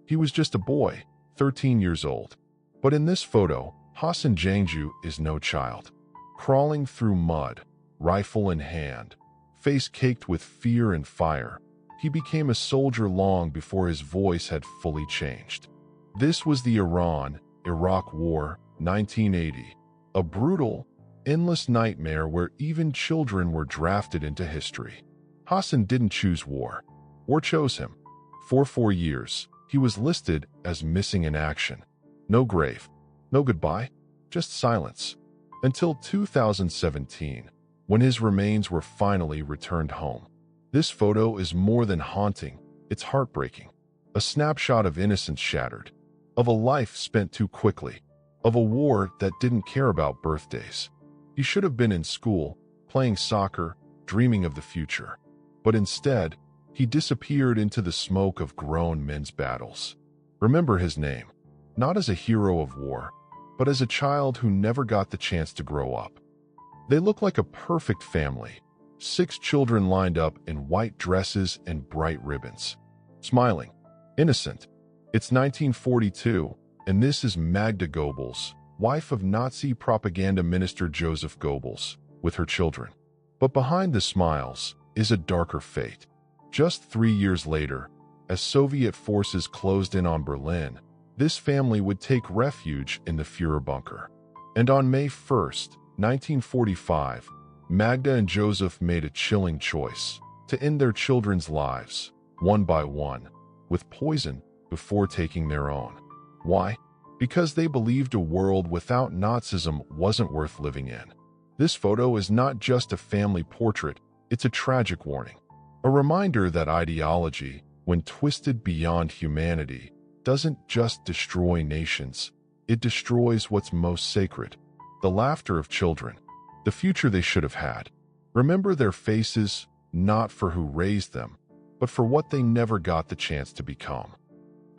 He was just a boy, 13 years old. But in this photo, Hassan Jangju is no child. Crawling through mud, rifle in hand, face caked with fear and fire, he became a soldier long before his voice had fully changed. This was the Iran-Iraq War, 1980, a brutal, endless nightmare where even children were drafted into history. Hassan didn't choose war. War chose him. For 4 years, he was listed as missing in action. No grave, no goodbye, just silence. Until 2017, when his remains were finally returned home. This photo is more than haunting, it's heartbreaking. A snapshot of innocence shattered, of a life spent too quickly, of a war that didn't care about birthdays. He should have been in school, playing soccer, dreaming of the future. But instead, he disappeared into the smoke of grown men's battles. Remember his name, not as a hero of war, but as a child who never got the chance to grow up. They look like a perfect family. 6 children lined up in white dresses and bright ribbons. Smiling. Innocent. It's 1942, and this is Magda Goebbels, wife of Nazi propaganda minister Joseph Goebbels, with her children. But behind the smiles is a darker fate. Just 3 years later, as Soviet forces closed in on Berlin, this family would take refuge in the Führer bunker. And on May 1st, 1945, Magda and Joseph made a chilling choice to end their children's lives, one by one, with poison before taking their own. Why? Because they believed a world without Nazism wasn't worth living in. This photo is not just a family portrait, it's a tragic warning. A reminder that ideology, when twisted beyond humanity, doesn't just destroy nations, it destroys what's most sacred. The laughter of children, the future they should have had. Remember their faces, not for who raised them, but for what they never got the chance to become.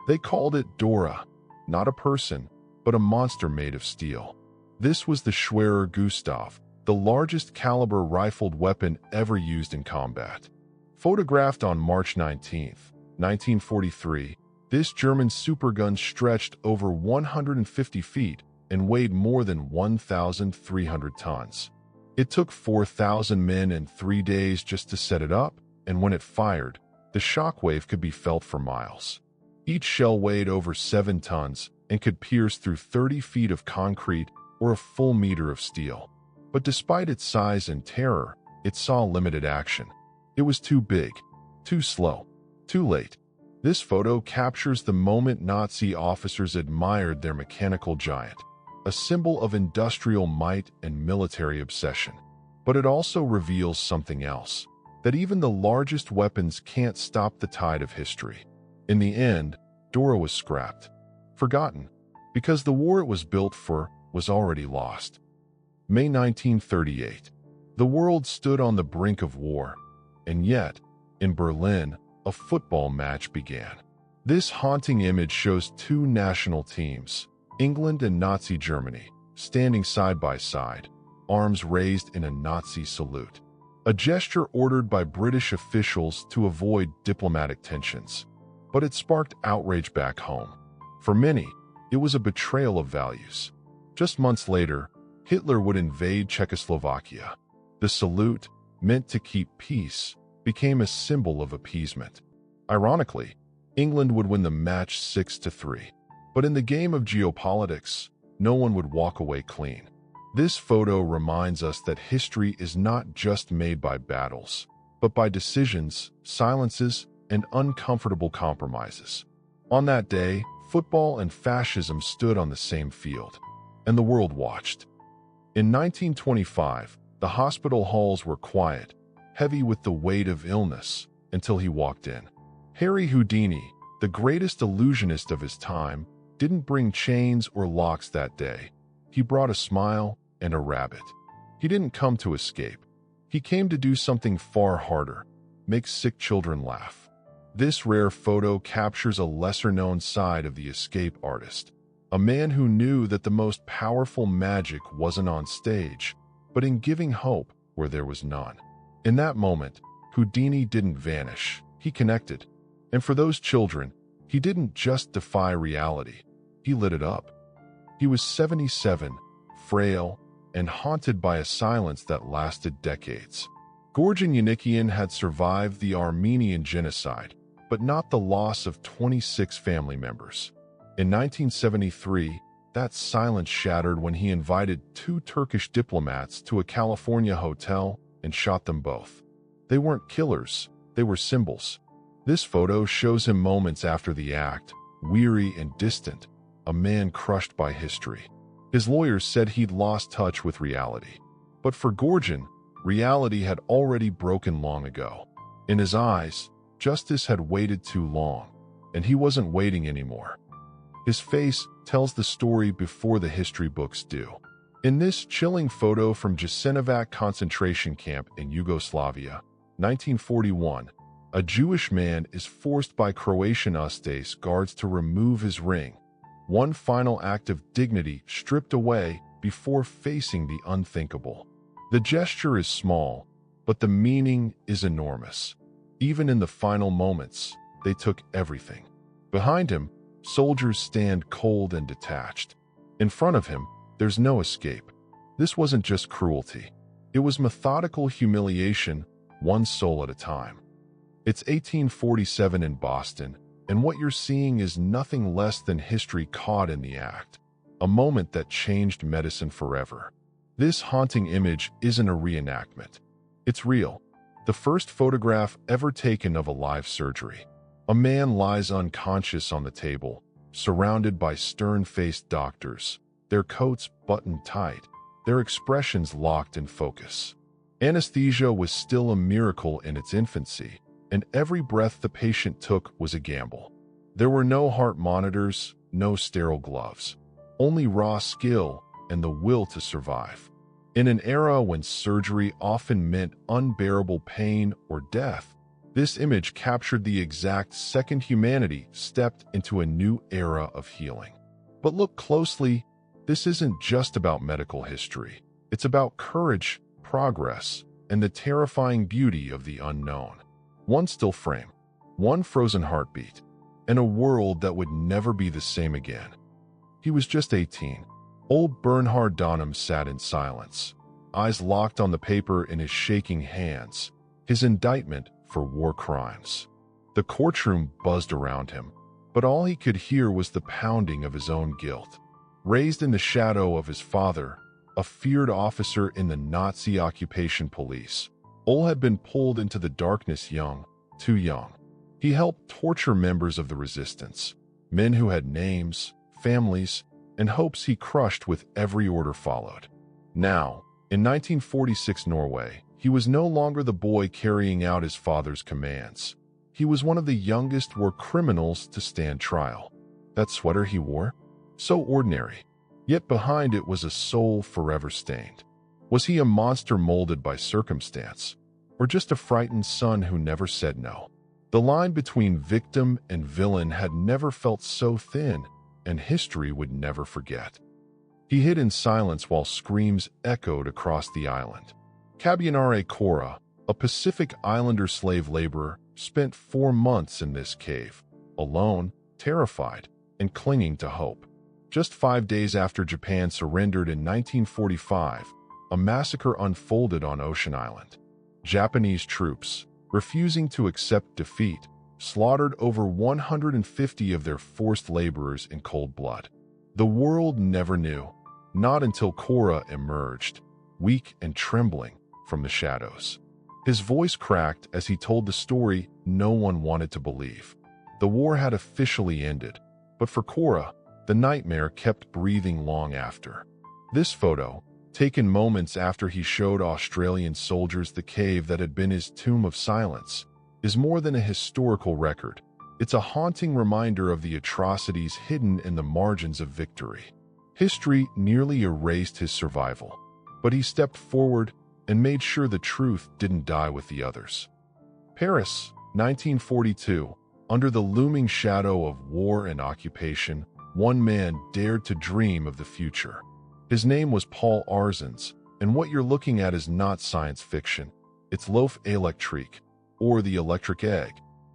They called it Dora, not a person, but a monster made of steel. This was the Schwerer Gustav, the largest caliber rifled weapon ever used in combat. Photographed on March 19, 1943, this German supergun stretched over 150 feet and weighed more than 1,300 tons. It took 4,000 men and 3 days just to set it up, and when it fired, the shockwave could be felt for miles. Each shell weighed over 7 tons and could pierce through 30 feet of concrete or a full meter of steel. But despite its size and terror, it saw limited action. It was too big, too slow, too late. This photo captures the moment Nazi officers admired their mechanical giant, a symbol of industrial might and military obsession. But it also reveals something else, that even the largest weapons can't stop the tide of history. In the end, Dora was scrapped, forgotten, because the war it was built for was already lost. May 1938. The world stood on the brink of war, and yet, in Berlin, a football match began. This haunting image shows 2 national teams, England and Nazi Germany, standing side by side, arms raised in a Nazi salute. A gesture ordered by British officials to avoid diplomatic tensions. But it sparked outrage back home. For many, it was a betrayal of values. Just months later, Hitler would invade Czechoslovakia. The salute, meant to keep peace, became a symbol of appeasement. Ironically, England would win the match 6-3. But in the game of geopolitics, no one would walk away clean. This photo reminds us that history is not just made by battles, but by decisions, silences, and uncomfortable compromises. On that day, football and fascism stood on the same field, and the world watched. In 1925, the hospital halls were quiet, heavy with the weight of illness, until he walked in. Harry Houdini, the greatest illusionist of his time, didn't bring chains or locks that day. He brought a smile and a rabbit. He didn't come to escape. He came to do something far harder, make sick children laugh. This rare photo captures a lesser-known side of the escape artist, a man who knew that the most powerful magic wasn't on stage, but in giving hope where there was none. In that moment, Houdini didn't vanish, he connected. And for those children, He didn't just defy reality, he lit it up. He was 77, frail, and haunted by a silence that lasted decades. Gorjan Yanikian had survived the Armenian genocide, but not the loss of 26 family members. In 1973, that silence shattered when he invited 2 Turkish diplomats to a California hotel and shot them both. They weren't killers, they were symbols. This photo shows him moments after the act, weary and distant, a man crushed by history. His lawyers said he'd lost touch with reality. But for Gorjan, reality had already broken long ago. In his eyes, justice had waited too long, and he wasn't waiting anymore. His face tells the story before the history books do. In this chilling photo from Jasenovac concentration camp in Yugoslavia, 1941, a Jewish man is forced by Croatian Ustase guards to remove his ring, one final act of dignity stripped away before facing the unthinkable. The gesture is small, but the meaning is enormous. Even in the final moments, they took everything. Behind him, soldiers stand cold and detached. In front of him, there's no escape. This wasn't just cruelty. It was methodical humiliation, one soul at a time. It's 1847 in Boston, and what you're seeing is nothing less than history caught in the act, a moment that changed medicine forever. This haunting image isn't a reenactment. It's real. The first photograph ever taken of a live surgery. A man lies unconscious on the table, surrounded by stern-faced doctors, their coats buttoned tight, their expressions locked in focus. Anesthesia was still a miracle in its infancy, and every breath the patient took was a gamble. There were no heart monitors, no sterile gloves, only raw skill and the will to survive. In an era when surgery often meant unbearable pain or death, this image captured the exact second humanity stepped into a new era of healing. But look closely, this isn't just about medical history. It's about courage, progress, and the terrifying beauty of the unknown. One still frame, one frozen heartbeat, and a world that would never be the same again. He was just 18. Old Bernhard Donham sat in silence, eyes locked on the paper in his shaking hands, his indictment for war crimes. The courtroom buzzed around him, but all he could hear was the pounding of his own guilt. Raised in the shadow of his father, a feared officer in the Nazi occupation police, Ol had been pulled into the darkness young, too young. He helped torture members of the resistance, men who had names, families, and hopes he crushed with every order followed. Now, in 1946 Norway, he was no longer the boy carrying out his father's commands. He was one of the youngest war criminals to stand trial. That sweater he wore? So ordinary. Yet behind it was a soul forever stained. Was he a monster molded by circumstance, or just a frightened son who never said no? The line between victim and villain had never felt so thin, and history would never forget. He hid in silence while screams echoed across the island. Kabyanare Kora, a Pacific Islander slave laborer, spent 4 months in this cave, alone, terrified, and clinging to hope. Just 5 days after Japan surrendered in 1945, a massacre unfolded on Ocean Island. Japanese troops, refusing to accept defeat, slaughtered over 150 of their forced laborers in cold blood. The world never knew, not until Kora emerged, weak and trembling, from the shadows. His voice cracked as he told the story no one wanted to believe. The war had officially ended, but for Kora, the nightmare kept breathing long after. This photo, taken moments after he showed Australian soldiers the cave that had been his tomb of silence, is more than a historical record. It's a haunting reminder of the atrocities hidden in the margins of victory. History nearly erased his survival, but he stepped forward and made sure the truth didn't die with the others. Paris, 1942. Under the looming shadow of war and occupation, one man dared to dream of the future. His name was Paul Arzens, and what you're looking at is not science fiction. It's l'œuf électrique, or the electric egg.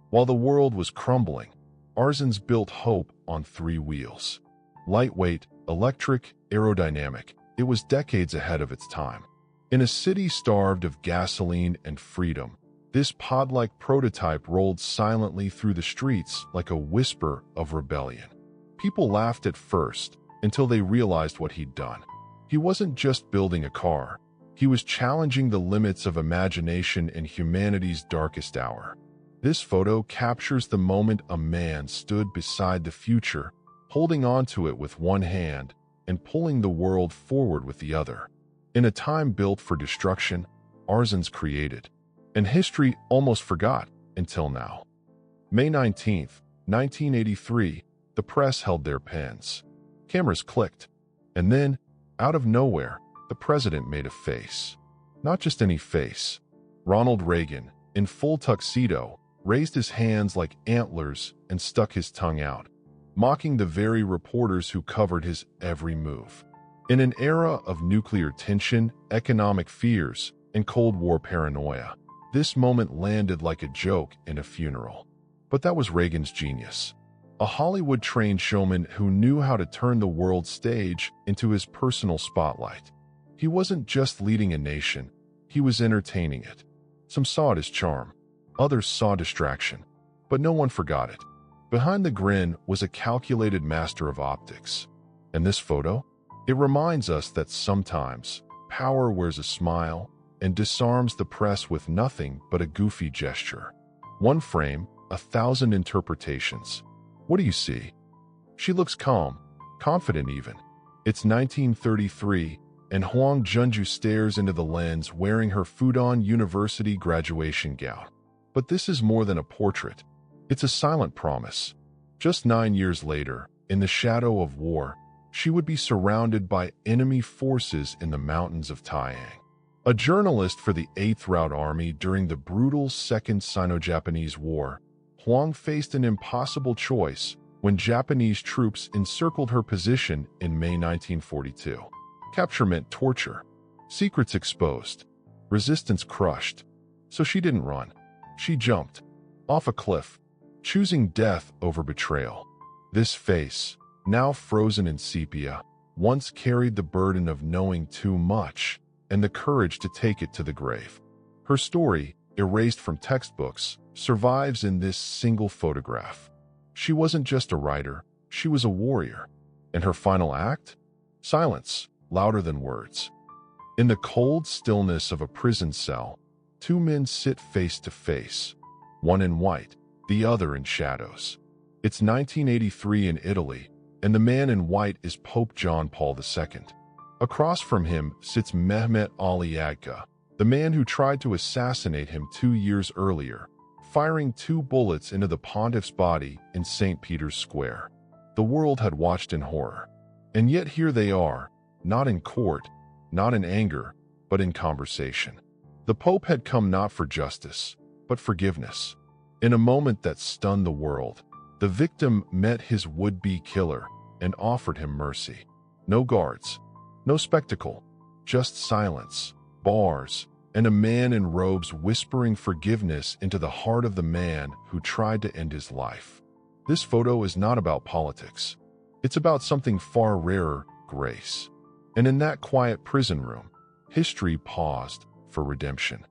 While the world was crumbling, Arzens built hope on 3 wheels. Lightweight, electric, aerodynamic, it was decades ahead of its time. In a city starved of gasoline and freedom, this pod-like prototype rolled silently through the streets like a whisper of rebellion. People laughed at first, until they realized what he'd done. He wasn't just building a car. He was challenging the limits of imagination in humanity's darkest hour. This photo captures the moment a man stood beside the future, holding onto it with one hand and pulling the world forward with the other. In a time built for destruction, Arzens created, and history almost forgot until now. May 19, 1983, the press held their pens. Cameras clicked, and then, out of nowhere, the president made a face. Not just any face. Ronald Reagan, in full tuxedo, raised his hands like antlers and stuck his tongue out, mocking the very reporters who covered his every move. In an era of nuclear tension, economic fears, and Cold War paranoia, this moment landed like a joke in a funeral. But that was Reagan's genius. A Hollywood-trained showman who knew how to turn the world stage into his personal spotlight. He wasn't just leading a nation, he was entertaining it. Some saw it as charm, others saw distraction, but no one forgot it. Behind the grin was a calculated master of optics. And this photo? It reminds us that sometimes power wears a smile and disarms the press with nothing but a goofy gesture. One frame, 1,000 interpretations. What do you see? She looks calm, confident even. It's 1933, and Huang Junju stares into the lens wearing her Fudan University graduation gown. But this is more than a portrait. It's a silent promise. Just 9 years later, in the shadow of war, she would be surrounded by enemy forces in the mountains of Taiyang. A journalist for the 8th Route Army during the brutal Second Sino-Japanese War, Huang faced an impossible choice when Japanese troops encircled her position in May 1942. Capture meant torture, secrets exposed, resistance crushed. So she didn't run. She jumped off a cliff, choosing death over betrayal. This face, now frozen in sepia, once carried the burden of knowing too much and the courage to take it to the grave. Her story, erased from textbooks, survives in this single photograph. She wasn't just a writer, she was a warrior. And her final act? Silence, louder than words. In the cold stillness of a prison cell, 2 men sit face to face, one in white, the other in shadows. It's 1983 in Italy, and the man in white is Pope John Paul II. Across from him sits Mehmet Ali Agca, the man who tried to assassinate him 2 years earlier, firing 2 bullets into the pontiff's body in St. Peter's Square. The world had watched in horror. And yet here they are, not in court, not in anger, but in conversation. The Pope had come not for justice, but forgiveness. In a moment that stunned the world, the victim met his would-be killer and offered him mercy. No guards, no spectacle, just silence, bars, and a man in robes whispering forgiveness into the heart of the man who tried to end his life. This photo is not about politics. It's about something far rarer, grace. And in that quiet prison room, history paused for redemption.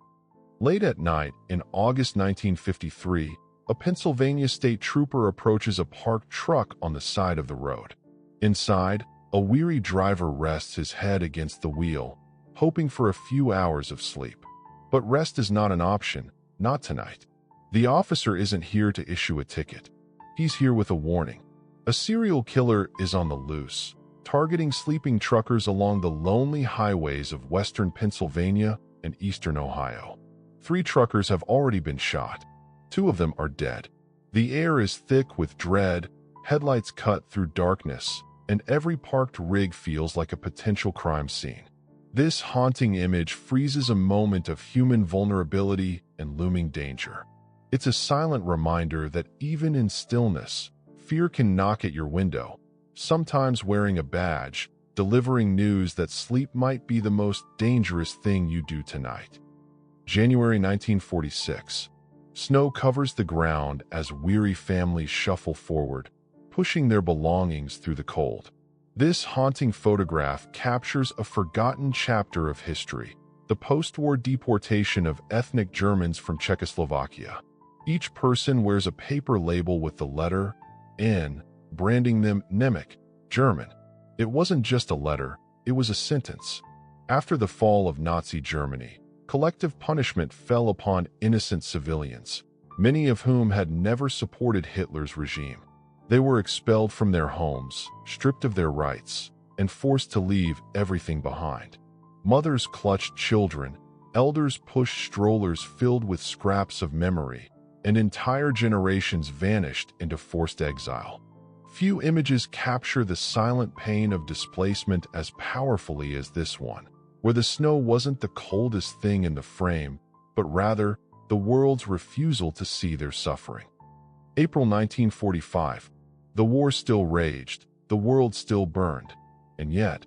Late at night, in August 1953, a Pennsylvania state trooper approaches a parked truck on the side of the road. Inside, a weary driver rests his head against the wheel, hoping for a few hours of sleep. But rest is not an option, not tonight. The officer isn't here to issue a ticket. He's here with a warning. A serial killer is on the loose, targeting sleeping truckers along the lonely highways of western Pennsylvania and eastern Ohio. 3 truckers have already been shot. 2 of them are dead. The air is thick with dread, headlights cut through darkness, and every parked rig feels like a potential crime scene. This haunting image freezes a moment of human vulnerability and looming danger. It's a silent reminder that even in stillness, fear can knock at your window, sometimes wearing a badge, delivering news that sleep might be the most dangerous thing you do tonight. January 1946. Snow covers the ground as weary families shuffle forward, pushing their belongings through the cold. This haunting photograph captures a forgotten chapter of history, the post-war deportation of ethnic Germans from Czechoslovakia. Each person wears a paper label with the letter N, branding them Nemec, German. It wasn't just a letter, it was a sentence. After the fall of Nazi Germany, collective punishment fell upon innocent civilians, many of whom had never supported Hitler's regime. They were expelled from their homes, stripped of their rights, and forced to leave everything behind. Mothers clutched children, elders pushed strollers filled with scraps of memory, and entire generations vanished into forced exile. Few images capture the silent pain of displacement as powerfully as this one, where the snow wasn't the coldest thing in the frame, but rather the world's refusal to see their suffering. April 1945. The war still raged, the world still burned, and yet,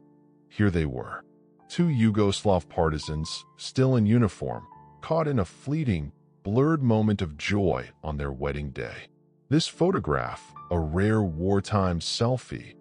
here they were. Two Yugoslav partisans, still in uniform, caught in a fleeting, blurred moment of joy on their wedding day. This photograph, a rare wartime selfie,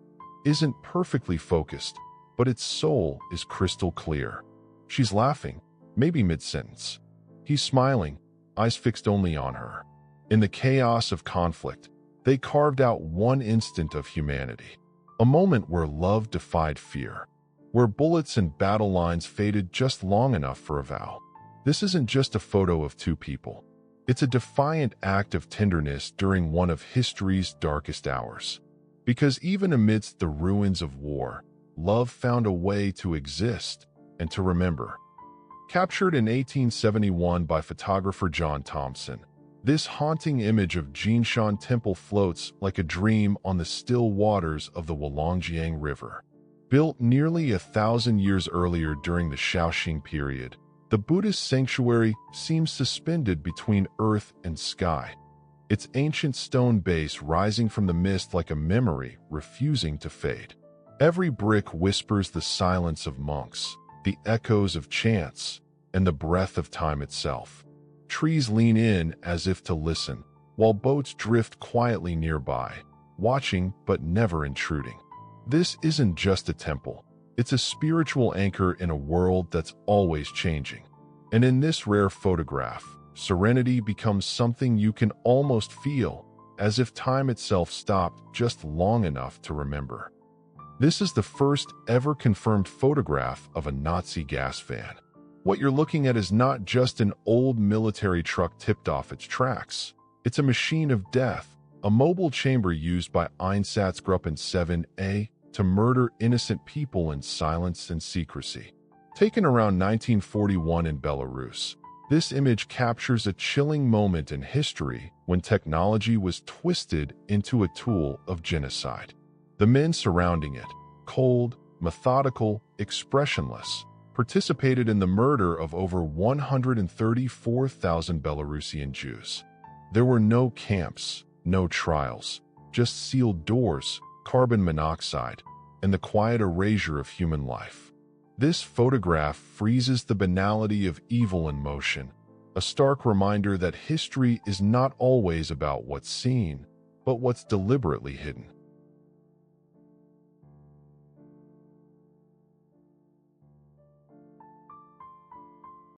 isn't perfectly focused, but its soul is crystal clear. She's laughing, maybe mid-sentence. He's smiling, eyes fixed only on her. In the chaos of conflict, they carved out one instant of humanity, a moment where love defied fear, where bullets and battle lines faded just long enough for a vow. This isn't just a photo of two people. It's a defiant act of tenderness during one of history's darkest hours. Because even amidst the ruins of war, love found a way to exist and to remember. Captured in 1871 by photographer John Thompson, this haunting image of Jinshan Temple floats like a dream on the still waters of the Wulongjiang River. Built nearly 1,000 years earlier during the Shaoxing period, the Buddhist sanctuary seems suspended between earth and sky, its ancient stone base rising from the mist like a memory refusing to fade. Every brick whispers the silence of monks, the echoes of chants, and the breath of time itself. Trees lean in as if to listen, while boats drift quietly nearby, watching but never intruding. This isn't just a temple. It's a spiritual anchor in a world that's always changing. And in this rare photograph, serenity becomes something you can almost feel, as if time itself stopped just long enough to remember. This is the first ever confirmed photograph of a Nazi gas van. What you're looking at is not just an old military truck tipped off its tracks. It's a machine of death, a mobile chamber used by Einsatzgruppen 7A to murder innocent people in silence and secrecy. Taken around 1941 in Belarus, this image captures a chilling moment in history when technology was twisted into a tool of genocide. The men surrounding it, cold, methodical, expressionless, participated in the murder of over 134,000 Belarusian Jews. There were no camps, no trials, just sealed doors, carbon monoxide, and the quiet erasure of human life. This photograph freezes the banality of evil in motion, a stark reminder that history is not always about what's seen, but what's deliberately hidden.